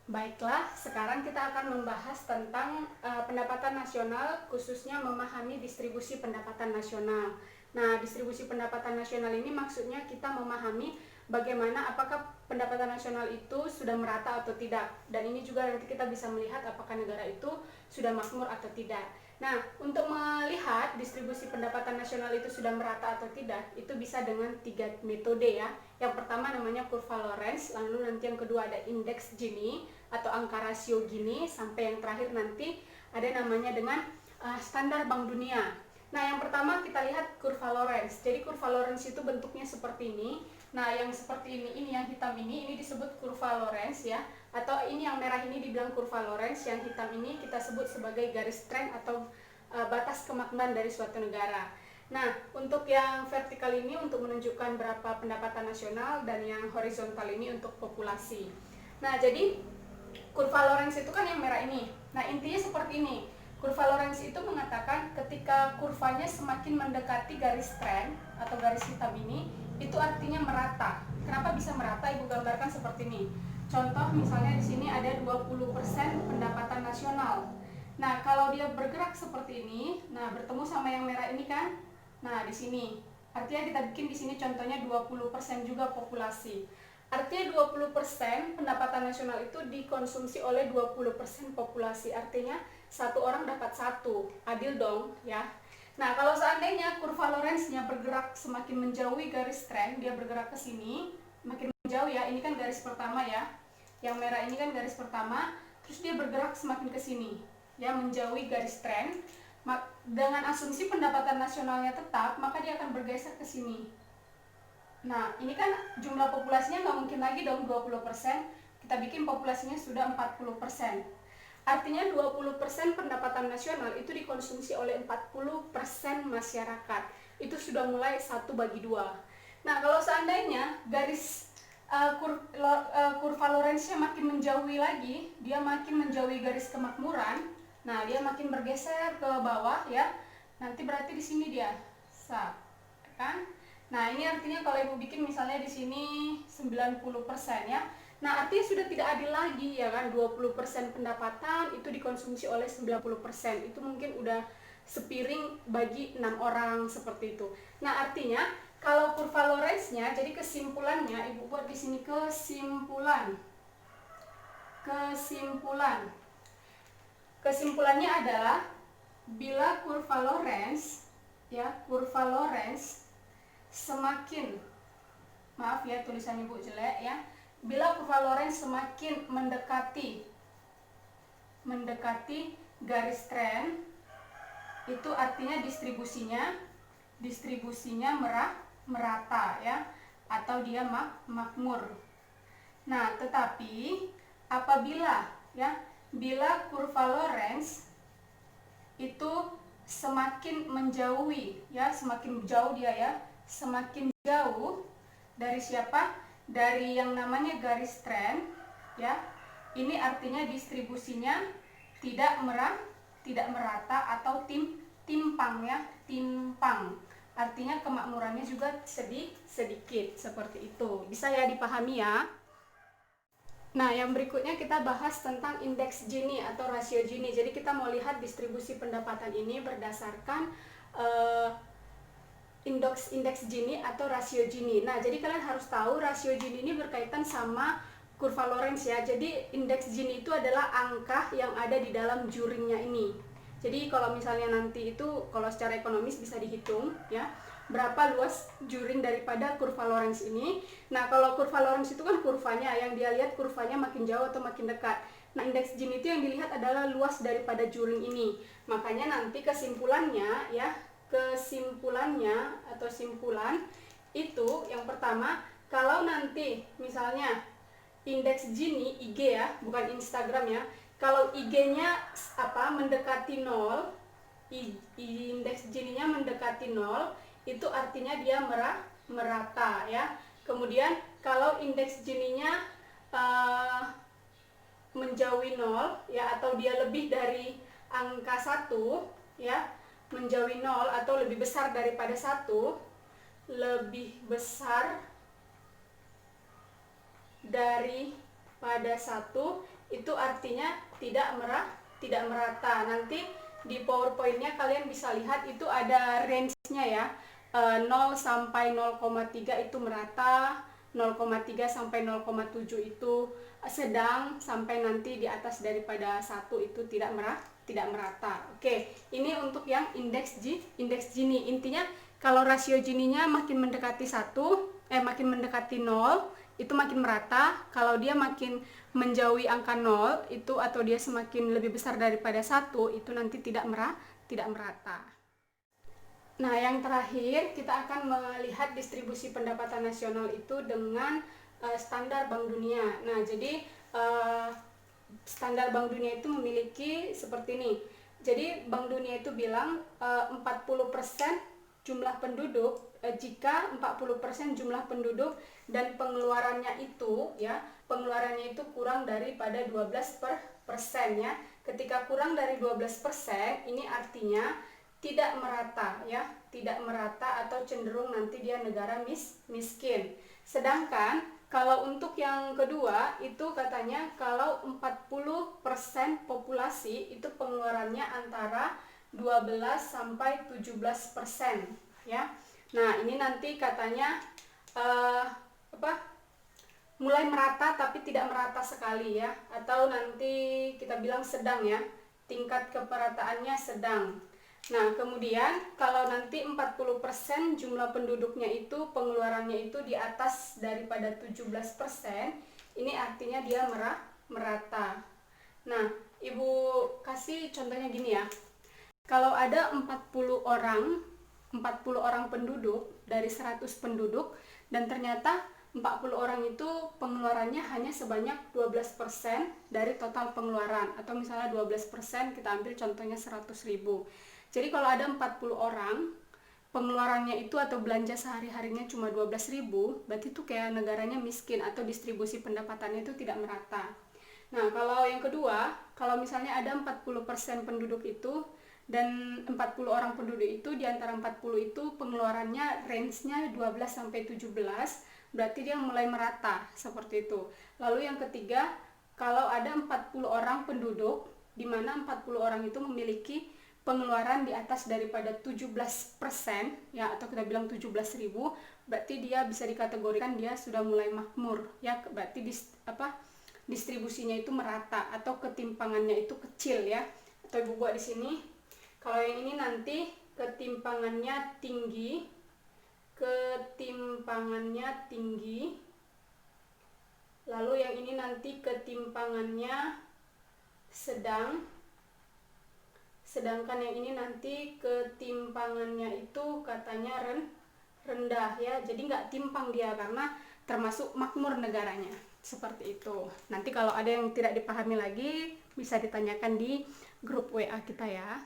Baiklah, sekarang kita akan membahas tentang pendapatan nasional, khususnya memahami distribusi pendapatan nasional. Nah, distribusi pendapatan nasional ini maksudnya kita memahami bagaimana apakah pendapatan nasional itu sudah merata atau tidak. Dan ini juga nanti kita bisa melihat apakah negara itu sudah makmur atau tidak. Nah, untuk melihat distribusi pendapatan nasional itu sudah merata atau tidak, itu bisa dengan 3 metode ya. Yang pertama namanya kurva Lorenz, lalu nanti yang kedua ada indeks Gini atau angka rasio Gini, sampai yang terakhir nanti ada namanya dengan standar Bank Dunia. Nah, yang pertama kita lihat kurva Lorenz. Jadi kurva Lorenz itu bentuknya seperti ini. Nah, yang seperti ini yang hitam ini disebut kurva Lorenz ya. Atau ini yang merah ini dibilang kurva Lorenz, yang hitam ini kita sebut sebagai garis tren atau batas kemakmuran dari suatu negara. Nah, untuk yang vertikal ini untuk menunjukkan berapa pendapatan nasional, dan yang horizontal ini untuk populasi. Nah, jadi kurva Lorenz itu kan yang merah ini. Nah, intinya seperti ini. Kurva Lorenz itu mengatakan ketika kurvanya semakin mendekati garis tren atau garis hitam ini, itu artinya merata. Kenapa bisa merata? Ibu gambarkan seperti ini. Contoh misalnya di sini ada 20% pendapatan nasional. Nah, kalau dia bergerak seperti ini, nah bertemu sama yang merah ini kan. Nah, di sini artinya kita bikin di sini contohnya 20% juga populasi. Artinya 20% pendapatan nasional itu dikonsumsi oleh 20% populasi. Artinya satu orang dapat satu. Adil dong ya. Nah, kalau seandainya kurva Lorenz-nya bergerak semakin menjauhi garis tren, dia bergerak ke sini, makin menjauh ya. Ini kan garis pertama ya. Yang merah ini kan garis pertama, terus dia bergerak semakin ke sini, ya, menjauhi garis tren. Dengan asumsi pendapatan nasionalnya tetap, maka dia akan bergeser ke sini. Nah, ini kan jumlah populasinya nggak mungkin lagi dong 20%, kita bikin populasinya sudah 40%. Artinya 20% pendapatan nasional itu dikonsumsi oleh 40% masyarakat. Itu sudah mulai 1/2. Nah, kalau seandainya garis kurva Lorenz-nya makin menjauhi lagi, dia makin menjauhi garis kemakmuran. Nah, dia makin bergeser ke bawah ya. Nanti berarti di sini dia. Kan? Nah, ini artinya kalau Ibu bikin misalnya di sini 90% ya. Nah, artinya sudah tidak adil lagi ya kan, 20% pendapatan itu dikonsumsi oleh 90%. Itu mungkin udah sepiring bagi 6 orang seperti itu. Nah, artinya kalau kurva Lorenz-nya, jadi kesimpulannya Ibu buat di sini kesimpulan. Kesimpulannya adalah bila kurva Lorenz ya, kurva Lorenz semakin, maaf ya tulisan Ibu jelek ya, bila kurva Lorenz semakin mendekati garis tren, itu artinya distribusinya merata ya, atau dia makmur. Nah, tetapi apabila ya, bila kurva Lorenz itu semakin menjauhi ya, semakin jauh dia ya, semakin jauh dari siapa? Dari yang namanya garis tren ya. Ini artinya distribusinya tidak merata atau timpang ya, timpang. Artinya kemakmurannya juga sedikit seperti itu. Bisa ya dipahami ya? Nah, yang berikutnya kita bahas tentang indeks Gini atau rasio Gini. Jadi kita mau lihat distribusi pendapatan ini berdasarkan indeks Gini atau rasio Gini. Nah, jadi kalian harus tahu rasio Gini ini berkaitan sama kurva Lorenz ya. Jadi indeks Gini itu adalah angka yang ada di dalam juringnya ini. Jadi kalau misalnya nanti itu kalau secara ekonomis bisa dihitung ya, berapa luas juring daripada kurva Lorenz ini. Nah, kalau kurva Lorenz itu kan kurvanya, yang dia lihat kurvanya makin jauh atau makin dekat. Nah, indeks Gini itu yang dilihat adalah luas daripada juring ini. Makanya nanti kesimpulannya atau simpulan itu yang pertama, kalau nanti misalnya indeks Gini IG ya, bukan Instagram ya. Kalau IG-nya mendekati 0, indeks Gini-nya mendekati 0, itu artinya dia merata ya. Kemudian kalau indeks Gini-nya menjauhi 0 ya, atau dia lebih dari angka 1 ya, menjauhi 0 atau lebih besar daripada 1, lebih besar dari pada 1 itu artinya tidak merata. Nanti di PowerPoint-nya kalian bisa lihat itu ada range-nya ya. 0 sampai 0,3 itu merata, 0,3 sampai 0,7 itu sedang, sampai nanti di atas daripada 1 itu tidak merata. Oke, ini untuk yang indeks Gini. Intinya kalau rasio Gini-nya makin mendekati 0 itu makin merata. Kalau dia makin menjauhi angka 0 itu, atau dia semakin lebih besar daripada 1, itu nanti tidak merata. Nah, yang terakhir kita akan melihat distribusi pendapatan nasional itu dengan standar Bank Dunia. Nah, jadi standar Bank Dunia itu memiliki seperti ini. Jadi Bank Dunia itu bilang 40% jumlah penduduk, jika 40% jumlah penduduk dan pengeluarannya itu kurang daripada 12% ya. Ketika kurang dari 12%, ini artinya tidak merata atau cenderung nanti dia negara miskin. Sedangkan kalau untuk yang kedua itu katanya kalau 40% populasi itu pengeluarannya antara 12 sampai 17% ya. Nah, ini nanti katanya mulai merata tapi tidak merata sekali ya, atau nanti kita bilang sedang ya, tingkat kemerataannya sedang. Nah, kemudian kalau nanti 40% jumlah penduduknya itu pengeluarannya itu di atas daripada 17%, ini artinya dia merata. Nah, Ibu kasih contohnya gini ya. Kalau ada 40 orang penduduk dari 100 penduduk, dan ternyata 40 orang itu pengeluarannya hanya sebanyak 12% dari total pengeluaran, atau misalnya 12%, kita ambil contohnya 100.000. Jadi kalau ada 40 orang, pengeluarannya itu atau belanja sehari-harinya cuma 12.000, berarti itu kayak negaranya miskin atau distribusi pendapatannya itu tidak merata. Nah, kalau yang kedua, kalau misalnya ada 40% penduduk itu dan 40 orang penduduk itu, di antara 40 itu pengeluarannya range-nya 12 sampai 17, berarti dia mulai merata seperti itu. Lalu yang ketiga, kalau ada 40 orang penduduk di mana 40 orang itu memiliki pengeluaran di atas daripada 17% ya, atau kita bilang 17.000, berarti dia bisa dikategorikan dia sudah mulai makmur ya, berarti distribusinya itu merata atau ketimpangannya itu kecil ya. Atau Ibu buat di sini. Kalau yang ini nanti ketimpangannya tinggi, lalu yang ini nanti ketimpangannya sedang, sedangkan yang ini nanti ketimpangannya itu katanya rendah ya. Jadi nggak timpang dia karena termasuk makmur negaranya, seperti itu. Nanti kalau ada yang tidak dipahami lagi bisa ditanyakan di grup WA kita ya.